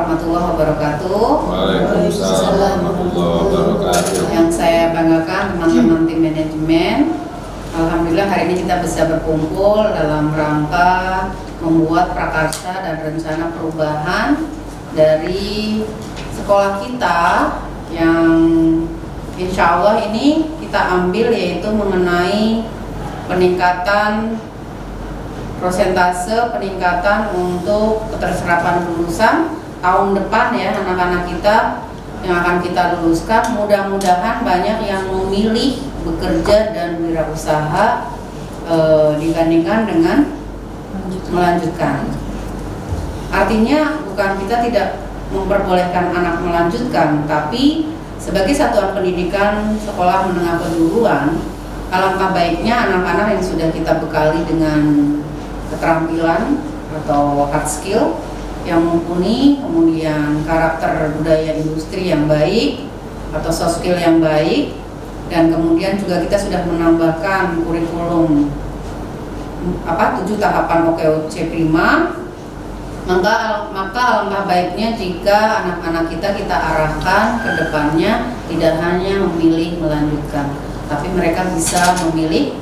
warahmatullahi wabarakatuh. Waalaikumsalam warahmatullahi wabarakatuh. Yang saya banggakan teman-teman tim manajemen, alhamdulillah hari ini kita bisa berkumpul dalam rangka membuat prakarsa dan rencana perubahan dari sekolah kita yang insya Allah ini kita ambil, yaitu mengenai peningkatan prosentase peningkatan untuk keterserapan lulusan tahun depan ya, anak-anak kita yang akan kita luluskan. Mudah-mudahan banyak yang memilih bekerja dan wirausaha dibandingkan dengan melanjutkan. Artinya bukan kita tidak memperbolehkan anak melanjutkan, tapi sebagai satuan pendidikan sekolah menengah kejuruan, alangkah baiknya anak-anak yang sudah kita bekali dengan keterampilan atau hard skill yang mumpuni, kemudian karakter budaya industri yang baik atau soft skill yang baik, dan kemudian juga kita sudah menambahkan kurikulum 7 tahapan OKOC Prima, maka alangkah baiknya jika anak-anak kita arahkan ke depannya tidak hanya memilih melanjutkan, tapi mereka bisa memilih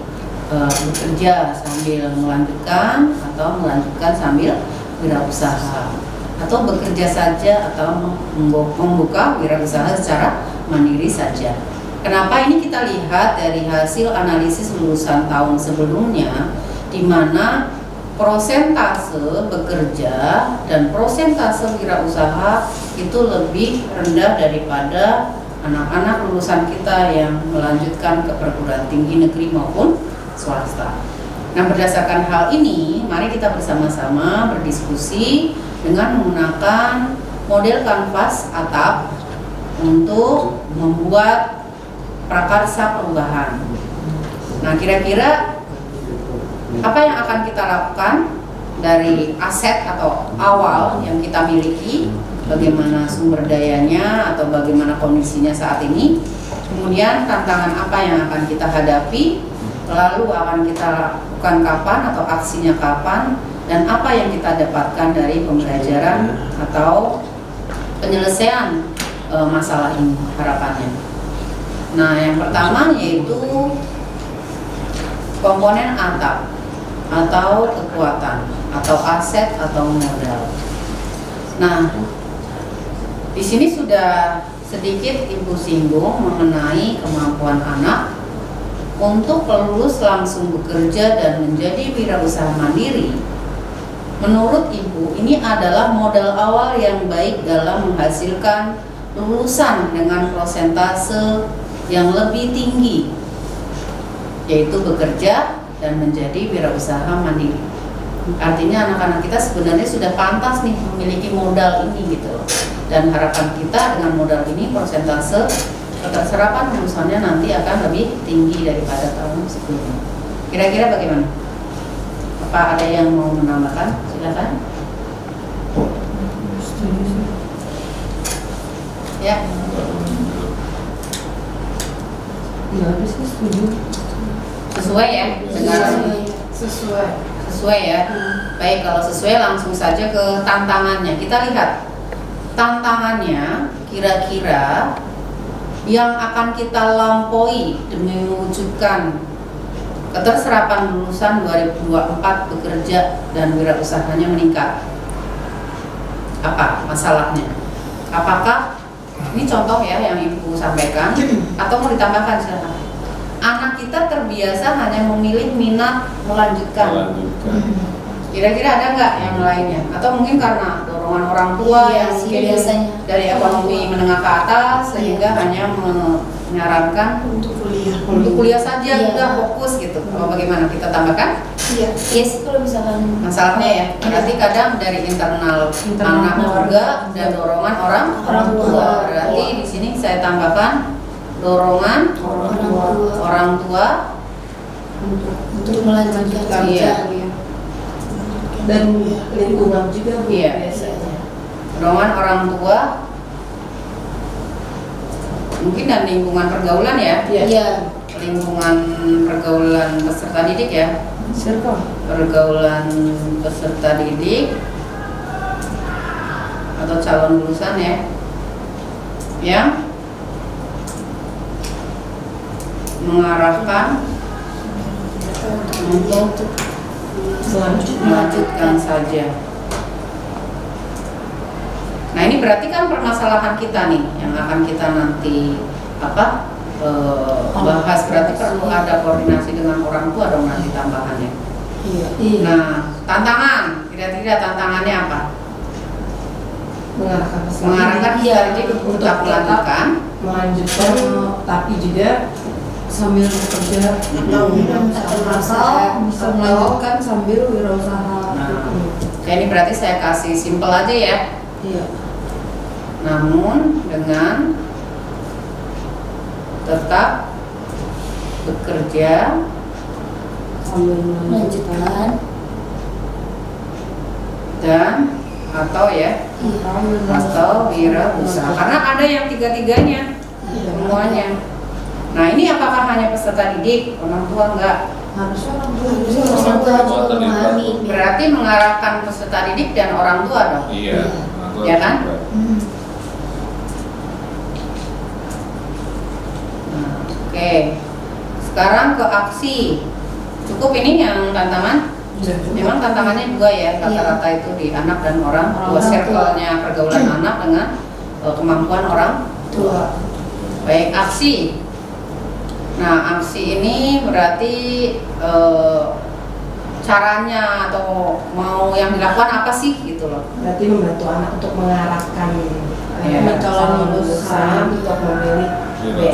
bekerja sambil melanjutkan atau melanjutkan sambil wirausaha, atau bekerja saja atau membuka wirausaha secara mandiri saja. Kenapa ini kita lihat dari hasil analisis lulusan tahun sebelumnya, di mana prosentase bekerja dan prosentase wirausaha itu lebih rendah daripada anak-anak lulusan kita yang melanjutkan ke perguruan tinggi negeri maupun swasta. Nah, berdasarkan hal ini, mari kita bersama-sama berdiskusi dengan menggunakan model kanvas atap untuk membuat prakarsa perubahan. Nah, kira-kira apa yang akan kita lakukan dari aset atau awal yang kita miliki, bagaimana sumber dayanya atau bagaimana kondisinya saat ini, kemudian tantangan apa yang akan kita hadapi, lalu akan kita lakukan kapan atau aksinya kapan, dan apa yang kita dapatkan dari pembelajaran atau penyelesaian masalah ini harapannya. Nah, yang pertama yaitu komponen atap atau kekuatan atau aset atau modal. Nah, di sini sudah sedikit Ibu singgung mengenai kemampuan anak untuk lulus langsung bekerja dan menjadi wirausaha mandiri. Menurut Ibu, ini adalah modal awal yang baik dalam menghasilkan lulusan dengan prosentase yang lebih tinggi, yaitu bekerja dan menjadi wirausaha mandiri. Artinya anak-anak kita sebenarnya sudah pantas nih memiliki modal ini gitu loh. Dan harapan kita dengan modal ini persentase keterserapan lulusannya nanti akan lebih tinggi daripada tahun sebelumnya. Kira-kira bagaimana? Apa ada yang mau menambahkan? Silakan. Ya. Ya, bisa setuju. Sesuai ya dengan sesuai ya. Baik, kalau sesuai langsung saja ke tantangannya. Kita lihat tantangannya kira-kira yang akan kita lampaui demi mewujudkan keterserapan lulusan 2024 bekerja dan wirausahanya meningkat. Apa masalahnya? Apakah ini contoh ya yang Ibu sampaikan, atau mau ditambahkan silakan? Anak kita terbiasa hanya memilih minat melanjutkan. Kira-kira ada nggak yang lainnya? Atau mungkin karena dorongan orang tua yang biasanya dari ekonomi menengah ke atas sehingga hanya menyarankan untuk kuliah saja, udah fokus gitu. Kalau bagaimana kita tambahkan? Iya sih, kalau misalkan masalahnya ya, berarti kadang dari internal anak juga dan dorongan orang tua. Berarti di sini saya tambahkan dorongan orang tua untuk melanjutkan kerja. Dan lingkungan juga biasanya. Dorongan orang tua mungkin, dan lingkungan pergaulan ya. Iya. Lingkungan pergaulan peserta didik ya. Pergaulan peserta didik atau calon lulusan ya, yang mengarahkan untuk melanjutkan saja. Nah ini berarti kan permasalahan kita nih yang akan kita nanti bahas. Berarti perlu ada koordinasi dengan orang tua dong nanti tambahannya. Iya. Nah tantangan, kira-kira tantangannya apa? Mengarahkan Iya, jadi untuk tetap melanjutkan. melanjutkan, tapi juga sambil bekerja atau bisa melanjutkan sambil wirausaha. Nah, ini berarti saya kasih simpel aja ya. Iya. Namun dengan tetap bekerja Sambil melanjutkan dan atau wirausaha. Karena ada yang tiga-tiganya semuanya. Nah ini apakah hanya peserta didik, orang tua enggak? harusnya orang Orang tua tua juga memahami. Berarti mengarahkan peserta didik dan orang tua dong. Iya. Ya kan? Nah, oke. Sekarang ke aksi. Cukup ini yang tantangan? Memang tantangannya juga ya, rata-rata itu di anak dan orang tua, circle-nya pergaulan anak dengan kemampuan orang tua. Baik, aksi. Nah, aksi ini berarti caranya atau mau yang dilakukan apa sih gitu loh. Berarti membantu anak untuk mengarahkan calon lulusan untuk memilih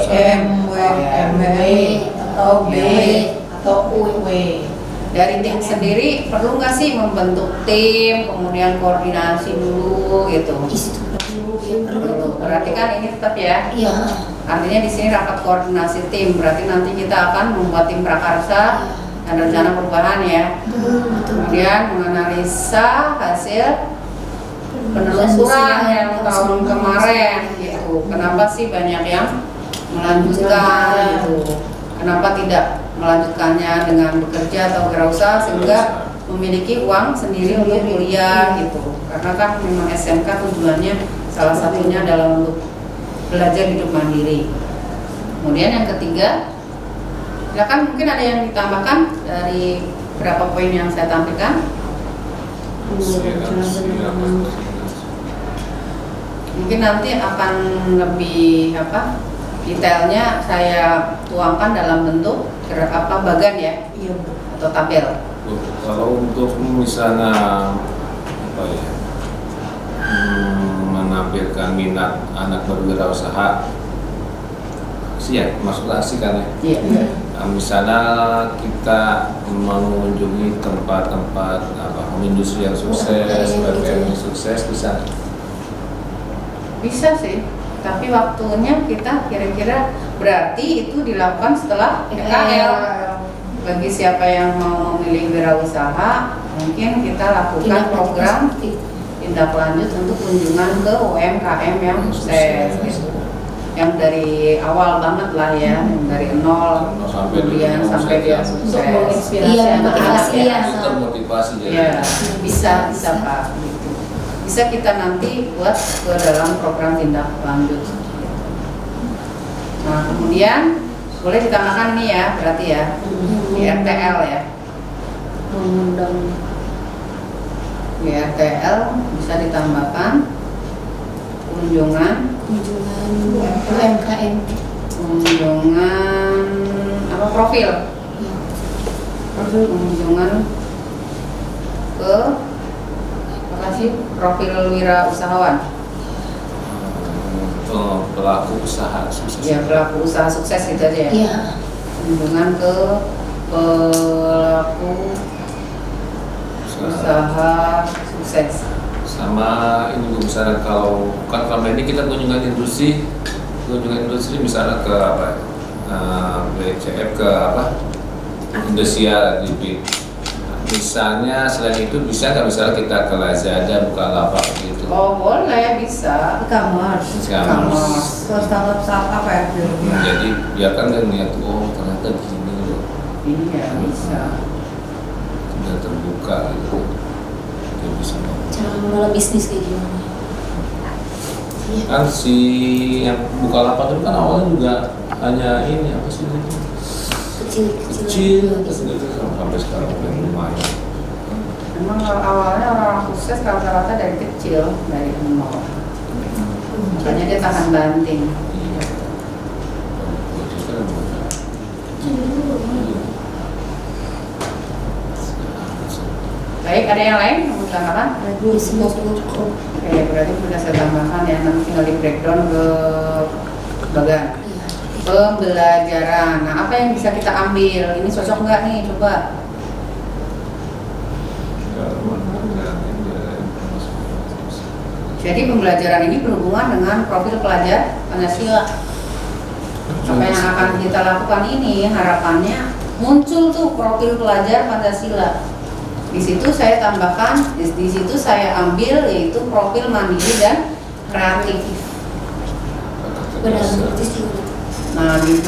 BM, MW, atau B, atau UW. Dari tim sendiri perlu nggak sih membentuk tim, kemudian koordinasi dulu gitu. Perlu. Berarti kan ini tetap ya. Iya. Artinya di sini rapat koordinasi tim. Berarti nanti kita akan membuat tim prakarsa dan rencana perubahan ya. Kemudian menganalisa hasil penelusuran yang tahun kemarin gitu. Kenapa sih banyak yang melanjutkan gitu? Kenapa tidak melanjutkannya dengan bekerja atau wirausaha sehingga memiliki uang sendiri untuk kuliah gitu? Karena kan memang SMK tujuannya salah satunya adalah untuk belajar hidup mandiri. Kemudian yang ketiga, silakan mungkin ada yang ditambahkan dari berapa poin yang saya tampilkan. Mungkin nanti akan lebih detailnya saya tuangkan dalam bentuk bagan ya, atau tabel. Kalau untuk misalnya menampilkan minat anak berwirausaha, sih ya masuk aksi kan ya. Iya. Nah, misalnya kita mengunjungi tempat-tempat industri yang sukses, BPM yang sukses, Bisa sih, tapi waktunya kita kira-kira berarti itu dilakukan setelah PKL. Bagi siapa yang mau memilih wirausaha, mungkin kita lakukan program tindak lanjut untuk kunjungan ke UMKM yang sukses gitu. Yang dari awal banget lah ya, yang dari nol kemudian sampai dia sukses. Untuk menginspirasi anak-anak ya. Termotivasi jadi. Ya, bisa Pak gitu. Bisa kita nanti buat ke dalam program tindak lanjut. Nah, kemudian boleh ditambahkan nih ya, berarti ya di RTL ya. Di RTL bisa ditambahkan kunjungan UMKM. Kunjungan profil. Kunjungan ke profil wirausahawan. Pelaku usaha sukses. Ya, pelaku usaha sukses gitu aja ya. Iya. Kunjungan ke pelaku usaha sukses. Sama ini misalnya kalau kan selama ini kita kunjungan industri misalnya ke BCF ke Indonesia di misalnya selain itu bisa nggak misalnya kita ke Lazada, Bukalapak gitu? Oh boleh, bisa. E-commerce. Startup ya? Jadi dia kan ngeliat ternyata gini loh. Iya bisa. Sudah terbuka gitu. Dia bisa Cara mengelola bisnis kayak gimana? Kan si yang Bukalapak itu kan awalnya juga hanya ini apa sih itu? Kecil terus gitu sampai sekarang udah lumayan. Memang kalau awalnya orang sukses rata-rata dari kecil, dari nol. Makanya dia tahan banting. Iya. Baik, ada yang lain yang mau ditambahkan? cukup. Oke, berarti sudah saya tambahkan ya, nanti tinggal di breakdown ke bagian pembelajaran. Nah, apa yang bisa kita ambil? Ini cocok nggak nih? Coba. Jadi pembelajaran ini berhubungan dengan profil pelajar Pancasila. Apa yang akan kita lakukan ini harapannya muncul tuh profil pelajar Pancasila. Di situ saya tambahkan, di situ saya ambil yaitu profil mandiri dan kreatif. Benar, kritis juga. Nah, di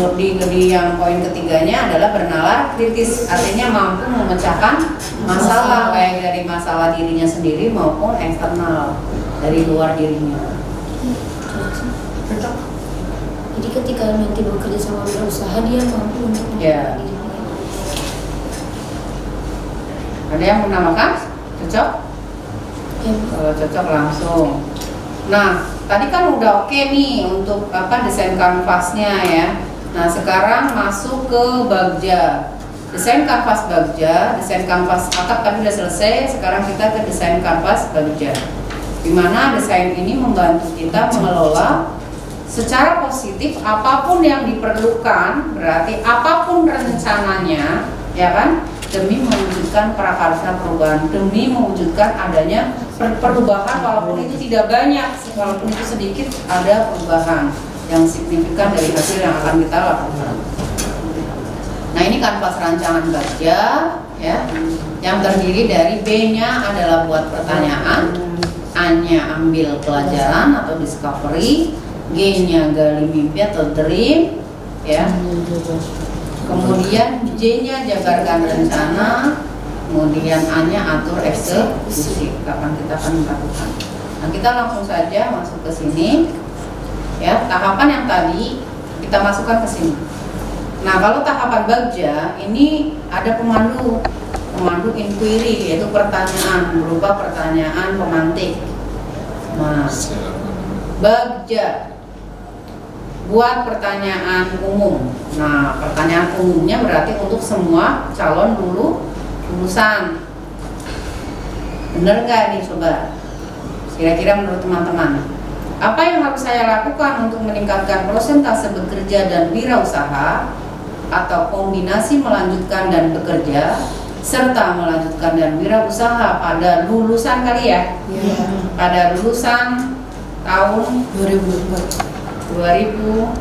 yang poin ketiganya adalah bernalar kritis, artinya mampu memecahkan masalah baik dari masalah dirinya sendiri maupun eksternal dari luar dirinya. Cocok. Jadi ketika nanti bekerja sama berusaha dia mampu untuk Ya. Ada yang menambahkan? Cocok? Ya. Kalau cocok langsung. Nah, tadi kan udah oke nih untuk desain kanvasnya ya. Nah, sekarang masuk ke bagja. Desain kanvas bagja, desain kanvas atap tadi udah selesai. Sekarang kita ke desain kanvas bagja. Di mana desain ini membantu kita mengelola secara positif apapun yang diperlukan, berarti apapun rencananya, ya kan? Demi mewujudkan prakarsa perubahan, demi mewujudkan adanya perubahan walaupun itu tidak banyak, walaupun itu sedikit, ada perubahan yang signifikan dari hasil yang akan kita lakukan. Nah, ini kanvas rancangan bagja ya, yang terdiri dari B-nya adalah buat pertanyaan, A-nya ambil pelajaran atau discovery, G-nya gali mimpi atau dream ya. Kemudian J-nya jabarkan rencana, kemudian A-nya atur eksekusi, kapan kita akan melakukan. Nah, kita langsung saja masuk ke sini. Ya, tahapan yang tadi kita masukkan ke sini. Nah, kalau tahapan bagja ini ada pemandu inquiry, yaitu pertanyaan berupa pertanyaan pemantik. Nah, bagja buat pertanyaan umum. Nah, pertanyaan umumnya berarti untuk semua calon lulusan. Bener nggak nih, coba? Kira-kira menurut teman-teman, apa yang harus saya lakukan untuk meningkatkan persentase bekerja dan wirausaha, atau kombinasi melanjutkan dan bekerja serta melanjutkan dan wirausaha pada lulusan kali ya? Pada lulusan tahun 2000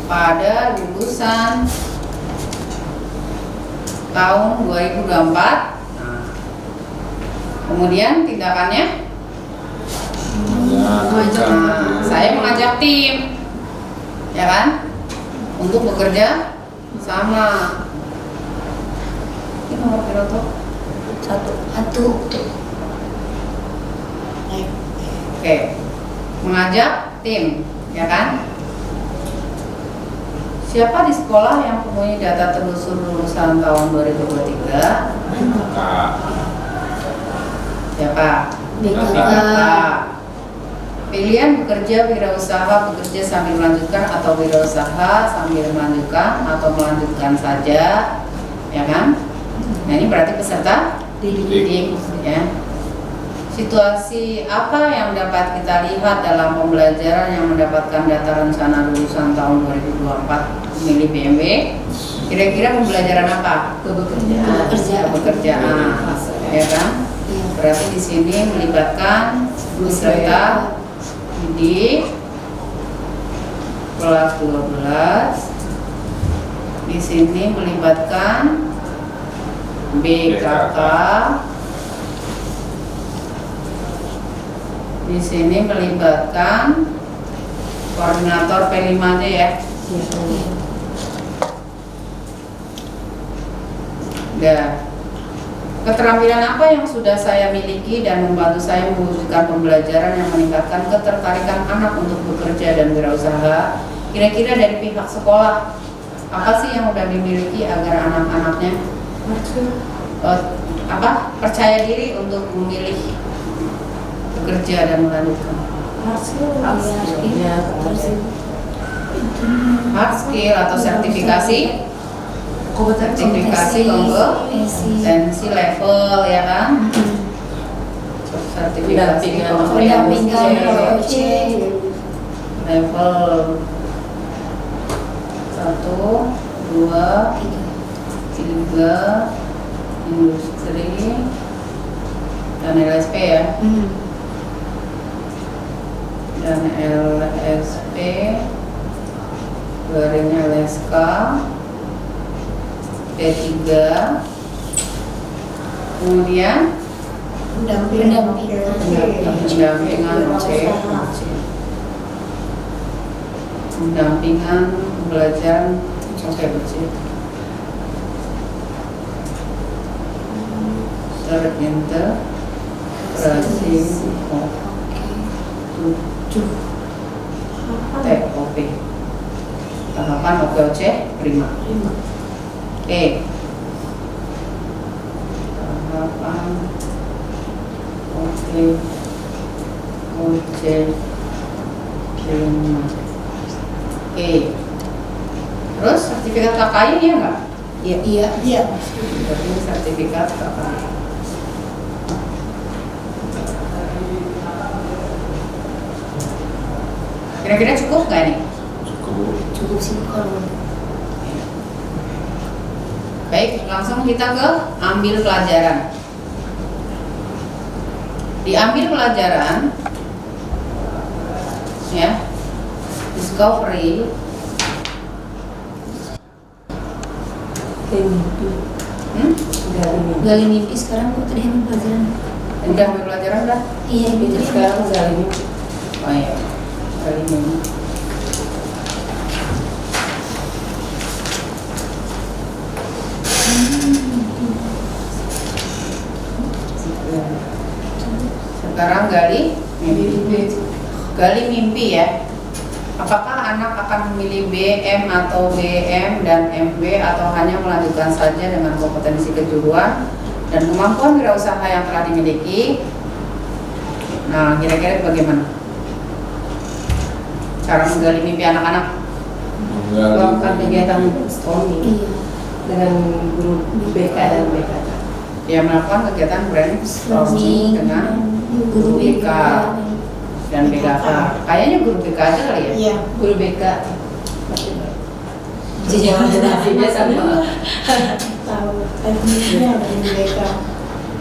pada lulusan tahun 2024. Nah, kemudian tindakannya saya mengajak tim ya kan untuk bekerja sama. Ini nomor berapa? Satu. Oke, mengajak tim ya kan. Siapa di sekolah yang mempunyai data telusur lulusan tahun 2023? Siapa? BKK. Pilihan bekerja wirausaha, bekerja sambil melanjutkan atau wirausaha sambil melanjutkan atau melanjutkan saja, ya kan? Nah, ini berarti peserta didik ya. Situasi apa yang dapat kita lihat dalam pembelajaran yang mendapatkan data rencana lulusan tahun 2024 milih BMW? Kira-kira pembelajaran apa? Pekerjaan, ya kan? Berarti di sini melibatkan peserta didik kelas 12. Di sini melibatkan BKK. Di sini melibatkan koordinator P5D ya. Ya. Keterampilan apa yang sudah saya miliki dan membantu saya mewujudkan pembelajaran yang meningkatkan ketertarikan anak untuk bekerja dan wirausaha? Kira-kira dari pihak sekolah, apa sih yang udah dimiliki agar anak-anaknya percaya diri untuk memilih bekerja dan melanjutkan? Hard skill atau sertifikasi? Sertifikasi kompetensi level ya kan, sertifikasi kompetensi level 1, 2, 3 industri dan LSP ya, dan LSP garing LSK P3, kemudian pendampingan pendampingan pembelajaran terintegrasi TOP tahapan OKOC prima. Oke, tahapan OKOC prima. Oke, terus sertifikat KKI ya nggak? Iya. Berarti sertifikat KKI. Kira-kira cukup nggak nih? Cukup sih kalau. Baik, langsung kita ke ambil pelajaran. Diambil pelajaran, ya, discovery. Gali mimpi sekarang kok tadi ambil pelajaran. Udah ambil pelajaran udah? Iya, itu Sekarang gali mimpi. Oh iya, kali ini. Sekarang gali mimpi. Gali mimpi ya. Apakah anak akan memilih BM atau BM dan MB atau hanya melanjutkan saja dengan kompetensi kejuruan dan kemampuan wirausaha yang telah dimiliki? Nah, kira-kira bagaimana cara menggali mimpi anak-anak? Melakukan kegiatan storming dengan guru BK dan BK. Dia melakukan kegiatan brainstorming dengan guru BK dan BKK. Kayaknya guru BK aja kali ya? Iya, guru BK. Generasinya sama. Tahu, tekniknya dari BK.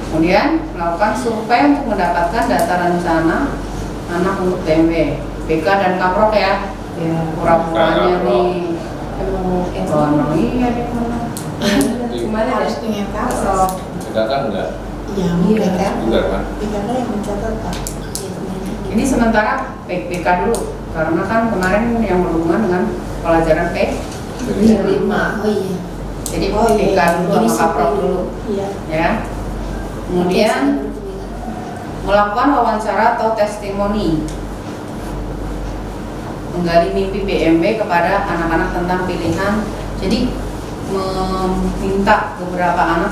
Kemudian melakukan survei untuk mendapatkan data rencana anak untuk TMB, BK dan Kaprok ya. Ya, Pura-puranya nih. emang Iya di mana? kemana Harus ada? punya kapro. Kita kan enggak Iya, Iya. BK. juga kan. BK yang mencatat Pak. Ini sementara BK dulu, karena kan kemarin yang berhubungan dengan pelajaran Jadi, 5. Oh iya. jadi Oh, iya. BK dulu Ini sama Kaprok survei dulu, Iya. ya. Kemudian melakukan wawancara atau testimoni, menggali mimpi BMB kepada anak-anak tentang pilihan. Jadi meminta beberapa anak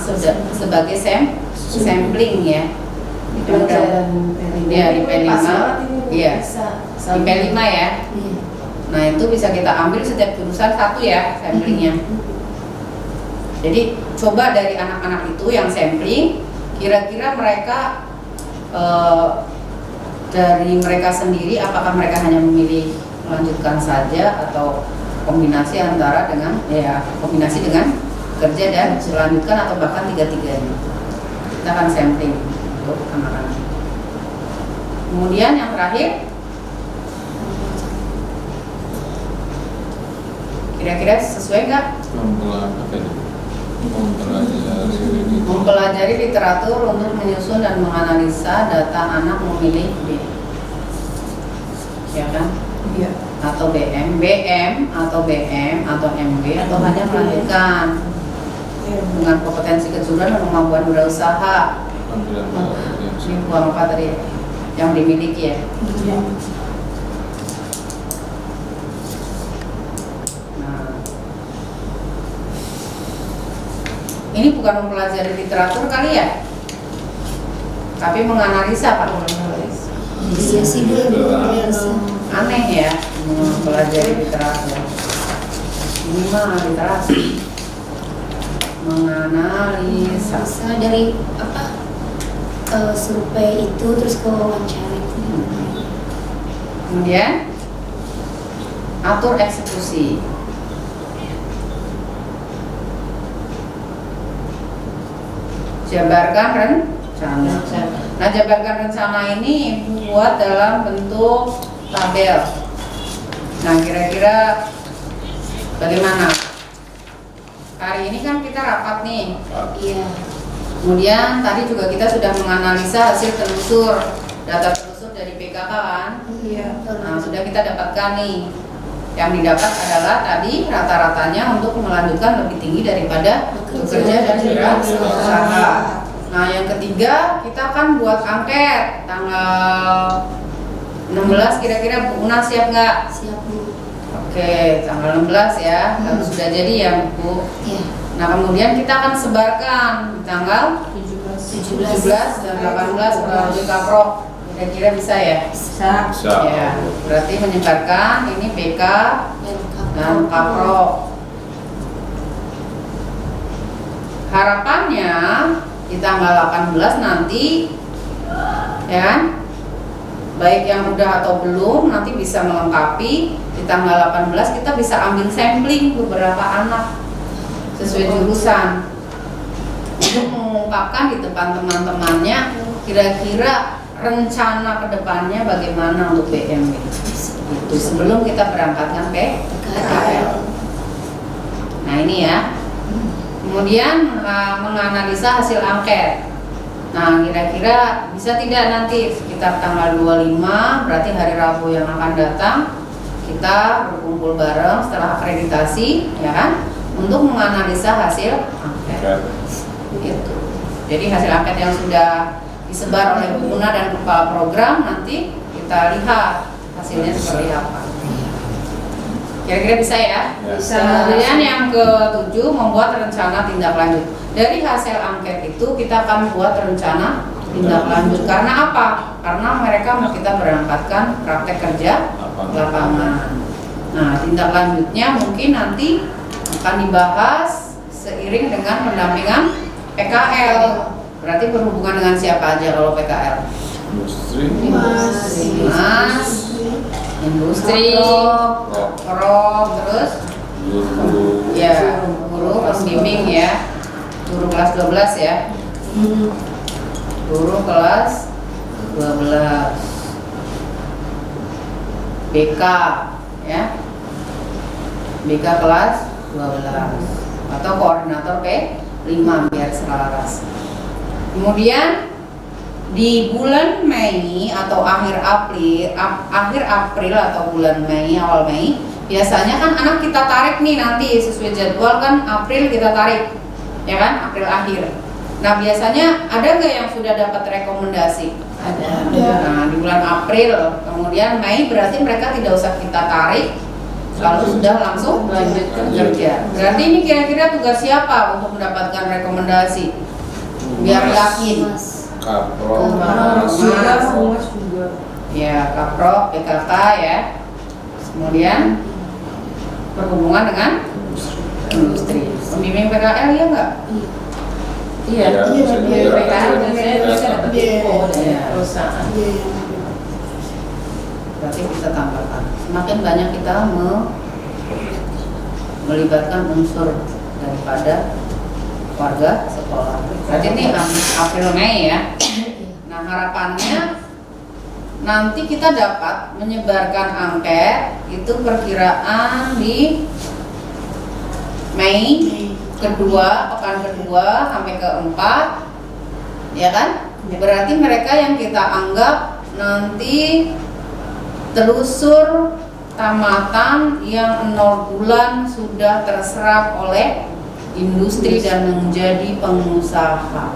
sebagai sampling ya. Di pelajaran P5. Iya, di P5. Iya. Di P5 ya. Iya. Nah itu bisa kita ambil setiap jurusan satu ya samplingnya. Jadi coba dari anak-anak itu yang sampling, kira-kira mereka dari mereka sendiri apakah mereka hanya memilih melanjutkan saja atau kombinasi antara dengan kombinasi dengan kerja dan melanjutkan atau bahkan tiga-tiganya. Kita akan sampling untuk anak-anak. Kemudian yang terakhir, kira-kira sesuai nggak? Mempelajari literatur untuk menyusun dan menganalisa data anak memilih B, ya kan? Iya. Atau BM atau BM atau MB atau hanya melanjutkan. dengan kompetensi kejuruan dan kemampuan wirausaha. Ini buang apa tadi ya? Yang dimiliki ya. Nah, ini bukan mempelajari literatur kali ya, tapi menganalisa Pak. Iya sih biasa. Aneh ya, mempelajari literatur. Ini mah literasi, menganalisa. Bisa dari apa survei itu terus ke wawancara itu. Kemudian atur eksekusi. Jabarkan rencana. Nah, jabarkan rencana ini Ibu buat dalam bentuk tabel. Nah, kira-kira bagaimana? Hari ini kan kita rapat nih. Iya. Kemudian tadi juga kita sudah menganalisa hasil telusur, data telusur dari PKK kan? Iya. Nah, sudah kita dapatkan nih. Yang didapat adalah tadi rata-ratanya untuk melanjutkan lebih tinggi daripada bekerja dan wirausaha. Nah, yang ketiga kita akan buat angket tanggal 16, kira-kira Bu Una siap nggak? Siap Bu. Oke, tanggal 16 ya, kalau sudah jadi ya Bu. Iya. Nah, kemudian kita akan sebarkan di tanggal 17 dan 18 melalui Kaprok. Kira-kira bisa ya? Bisa. Ya, berarti menyebarkan ini PK dan Kaprok. Harapannya di tanggal 18 nanti ya kan, baik yang udah atau belum nanti bisa melengkapi. Di tanggal 18 kita bisa ambil sampling beberapa anak sesuai jurusan untuk mengungkapkan di depan teman-temannya kira-kira rencana kedepannya bagaimana untuk BM itu sebelum kita berangkatkan PKL. Nah ini ya. Kemudian menganalisa hasil angket. Nah, kira-kira bisa tidak nanti sekitar tanggal 25, berarti hari Rabu yang akan datang, kita berkumpul bareng setelah akreditasi, ya kan, untuk menganalisa hasil angket. Gitu. Jadi hasil angket yang sudah disebar oleh Bu Una dan kepala program nanti kita lihat hasilnya seperti apa. Kira-kira bisa ya? Bisa. Kemudian yang ke-7 membuat rencana tindak lanjut. Dari hasil angket itu kita akan buat rencana tindak lanjut. Karena apa? Karena mereka mau kita berangkatkan praktek kerja lapangan. Nah, tindak lanjutnya mungkin nanti akan dibahas seiring dengan pendampingan PKL. Berarti berhubungan dengan siapa aja kalau PKL? Industri, terus ya guru pembimbing ya, guru kelas 12 ya, guru kelas 12, BK ya, BK kelas 12 atau koordinator P5 biar selaras. Kemudian di bulan Mei atau akhir April atau bulan Mei, awal Mei, biasanya kan anak kita tarik nih nanti sesuai jadwal kan April kita tarik, ya kan, April akhir. Nah biasanya ada nggak yang sudah dapat rekomendasi? Ada. Nah di bulan April, kemudian Mei berarti mereka tidak usah kita tarik, lalu sudah langsung lanjut kerja. Berarti ini kira-kira tugas siapa untuk mendapatkan rekomendasi? Biar yakin. Kaprok, juga. Ya, Kaprok, PKK ya. Kemudian berhubungan dengan industri. Pembimbing PKL ya enggak? Iya. PKL bisa dapat info dari perusahaan. Berarti kita tambahkan. Semakin banyak kita melibatkan unsur daripada warga sekolah. Berarti ini April Mei ya. Nah harapannya nanti kita dapat menyebarkan angket itu perkiraan di Mei kedua, pekan kedua sampai keempat, ya kan? Berarti mereka yang kita anggap nanti telusur tamatan yang 0 bulan sudah terserap oleh industri dan menjadi pengusaha.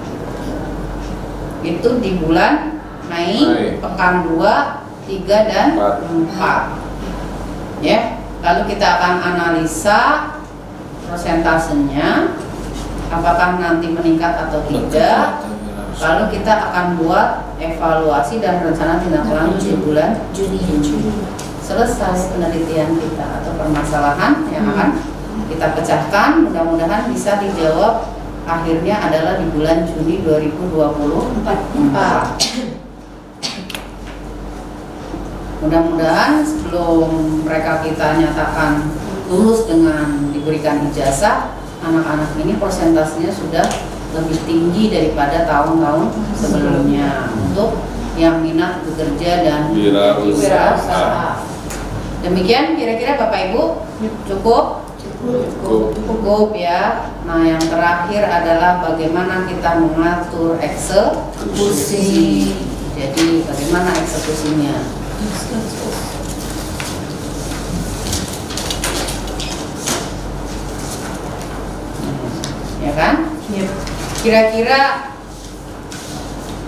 Itu di bulan Mei, pekan 2, 3 dan 4. Ya. Lalu kita akan analisa prosentasenya, apakah nanti meningkat atau tidak. Lalu kita akan buat evaluasi dan rencana tindak lanjut di bulan Juni. Selesai penelitian kita atau permasalahan yang akan kita pecahkan, mudah-mudahan bisa dijawab akhirnya adalah di bulan Juni 2024. Mudah-mudahan sebelum mereka kita nyatakan lulus dengan diberikan ijazah, anak-anak ini persentasenya sudah lebih tinggi daripada tahun-tahun sebelumnya untuk yang minat bekerja dan wirausaha. Demikian kira-kira Bapak Ibu cukup? Cukup ya. Nah, yang terakhir adalah bagaimana kita mengatur eksekusi. Jadi bagaimana eksekusinya? Ya kan? Kira-kira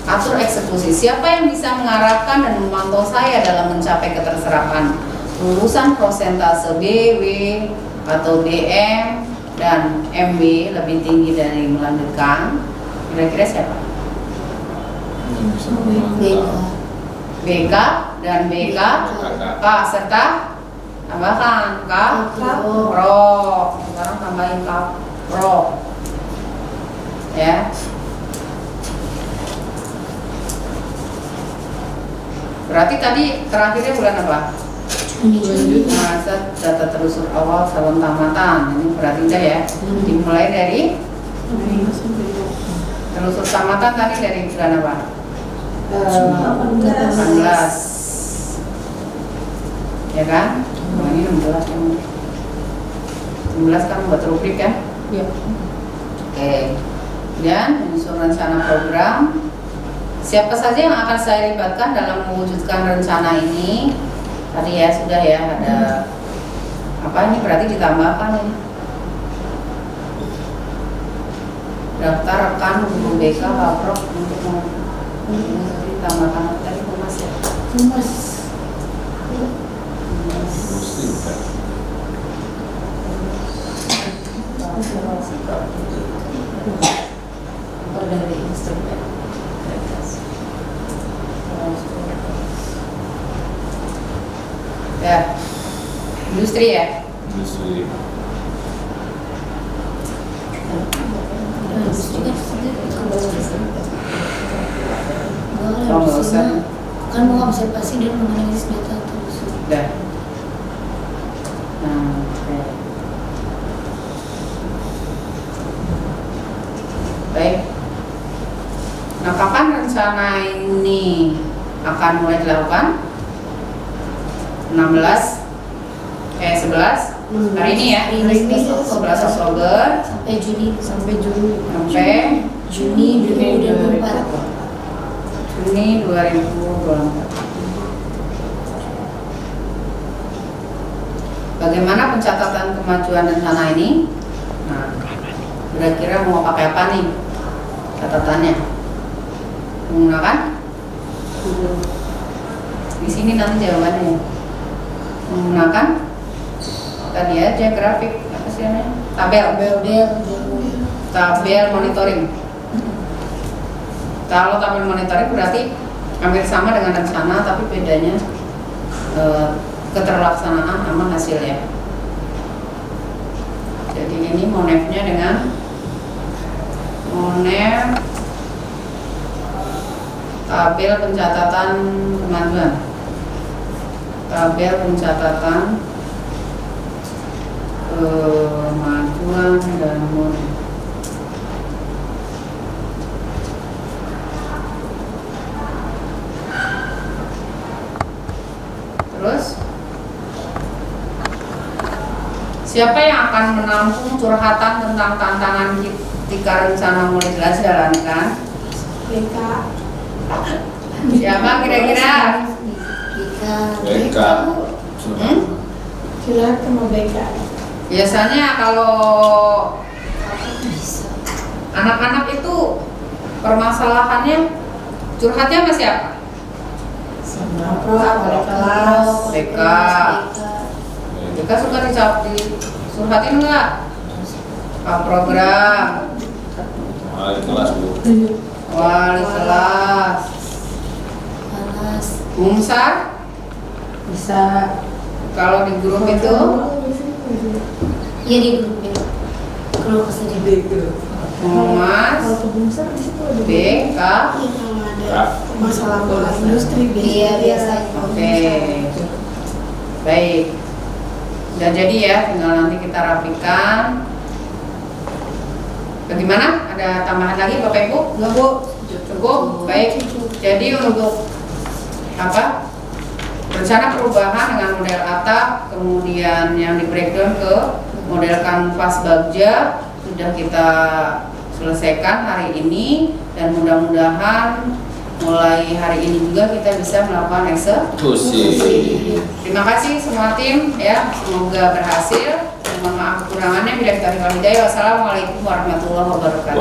atur eksekusi. Siapa yang bisa mengarahkan dan memantau saya dalam mencapai keterserapan lulusan prosentase BW atau DM dan MB lebih tinggi dari melanjutkan? Kira-kira siapa? BK dan BK K serta tambahkan K Pro. Sekarang tambahin K Pro. Ya. Berarti tadi terakhirnya bulan apa? Masa data telusur awal calon tamatan. Ini berarti udah ya. Dimulai dari telusur tamatan tadi dari bulan apa? 18. Ya kan? Nah, ini 16 kan. 16 kan buat rubrik kan? Iya. Oke. Dan menyusun rencana program. Siapa saja yang akan saya libatkan dalam mewujudkan rencana ini? Tadi ya sudah ya, ada apa ini berarti ditambahkan ini daftar rekan guru BK Kaprok untuk ditambahkan tadi Mas ya. Mas. Dari instrumen ya, industri ya. Industri. Kan mengobservasi dan menganalisis data terus. Dah. Nah, oke. Baik. Nah, kapan rencana ini akan mulai dilakukan? 11 hari ini ya. Hari ini 11 Oktober sampai Juni sampai Juni 2024. Juni 2024. Bagaimana pencatatan kemajuan rencana ini? Nah, kira-kira mau pakai apa nih catatannya? Menggunakan? Di sini nanti jawabannya. Menggunakan tadi aja grafik apa sih namanya? Tabel monitoring. Kalau tabel monitoring berarti hampir sama dengan rencana, tapi bedanya keterlaksanaan sama hasilnya. Jadi ini monefnya dengan monef tabel pencatatan kemajuan. Tabel pencatatan kemajuan dan monef. Terus siapa yang akan menampung curhatan tentang tantangan ketika rencana mulai dijalankan? BK. Siapa kira-kira? BK. Curhat sama BK. Biasanya kalau Anak-anak itu permasalahannya curhatnya sama siapa? Wali kelas. BK. BK suka dicurhatin nggak? Pak program, Wali kelas Bu. wali kelas, Panas. Mumsar. Bisa. Kalau di grup itu Iya di grup ya. Kalau kesedihan. Mas, Kalau kebumsar di situ ada. BK. Kak. Masalah industri Iya biasanya. Oke, baik. Udah jadi ya, tinggal nanti kita rapikan. Bagaimana? Ada tambahan lagi Bapak Ibu? Enggak, Bu. Cukup? Baik. Jadi untuk apa? Rencana perubahan dengan model atap, kemudian yang di breakdown ke model kanvas bagja sudah kita selesaikan hari ini, dan mudah-mudahan mulai hari ini juga kita bisa melakukan eksekusi. Terima kasih semua tim ya, semoga berhasil. Mohon maaf kekurangannya, bila kita hidayah. Wassalamualaikum warahmatullahi wabarakatuh.